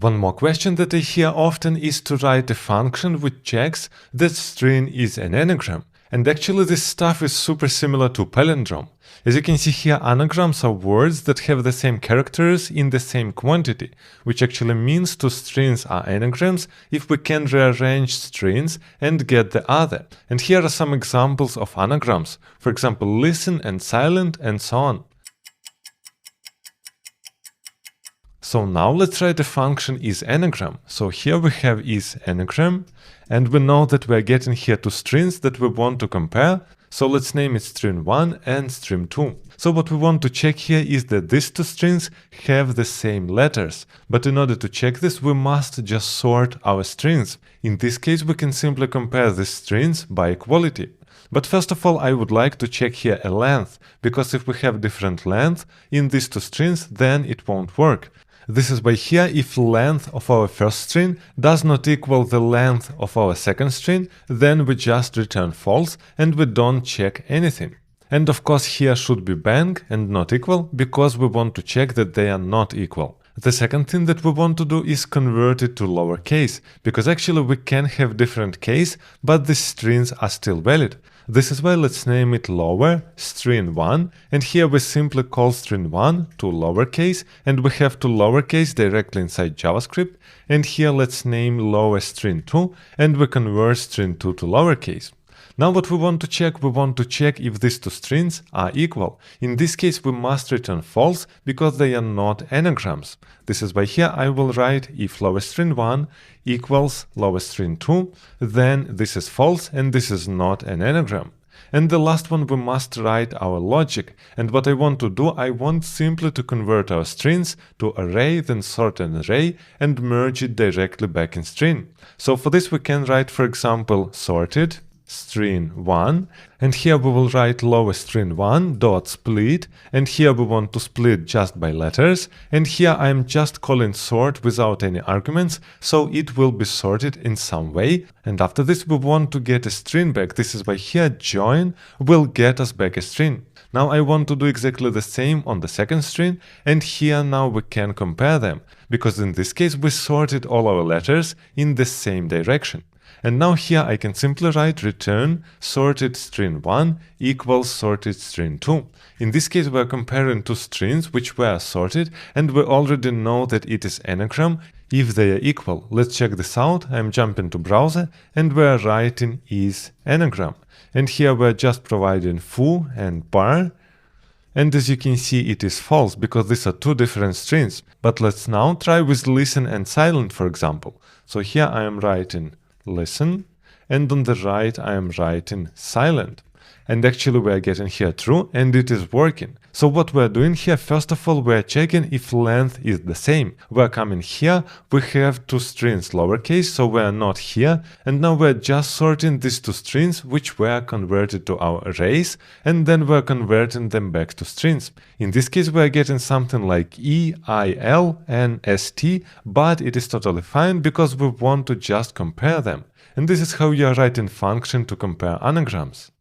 One more question that I hear often is to write a function which checks that string is an anagram. And actually this stuff is super similar to palindrome. As you can see here, anagrams are words that have the same characters in the same quantity, which actually means two strings are anagrams if we can rearrange strings and get the other. And here are some examples of anagrams. For example, listen and silent and so on. So now let's write a function isAnagram. So here we have isAnagram, and we know that we're getting here two strings that we want to compare. So let's name it string1 and string2. So what we want to check here is that these two strings have the same letters. But in order to check this, we must just sort our strings. In this case, we can simply compare these strings by equality. But first of all, I would like to check here a length, because if we have different length in these two strings, then it won't work. This is why here, if length of our first string does not equal the length of our second string, then we just return false and we don't check anything. And of course here should be bang and not equal, because we want to check that they are not equal. The second thing that we want to do is convert it to lowercase, because actually we can have different case, but the strings are still valid. This is why let's name it lower string1, and here we simply call string1 to lowercase, and we have to lowercase directly inside JavaScript, and here let's name lower string2, and we convert string2 to lowercase. Now what we want to check if these two strings are equal. In this case we must return false because they are not anagrams. This is why here I will write if lower string1 equals lower string2, then this is false and this is not an anagram. And the last one we must write our logic, and what I want to do, I want simply to convert our strings to array, then sort an array and merge it directly back in string. So for this we can write, for example, sorted string1, and here we will write lower string1 dot split, and here we want to split just by letters, and here I am just calling sort without any arguments, so it will be sorted in some way, and after this we want to get a string back. This is why here join will get us back a string. Now I want to do exactly the same on the second string, and here now we can compare them, because in this case we sorted all our letters in the same direction. And now here I can simply write return sorted string1 equals sorted string2. In this case we are comparing two strings which were sorted, and we already know that it is anagram if they are equal. Let's check this out. I'm jumping to browser and we are writing isAnagram. And here we are just providing foo and bar. And as you can see, it is false because these are two different strings. But let's now try with listen and silent, for example. So here I am writing listen, and on the right I am writing silent. And actually we are getting here true, and it is working. So what we are doing here, first of all, we are checking if length is the same. We are coming here, we have two strings lowercase, so we are not here, and now we are just sorting these two strings which were converted to our arrays, and then we are converting them back to strings. In this case we are getting something like E, I, L, and ST, but it is totally fine because we want to just compare them. And this is how you are writing function to compare anagrams.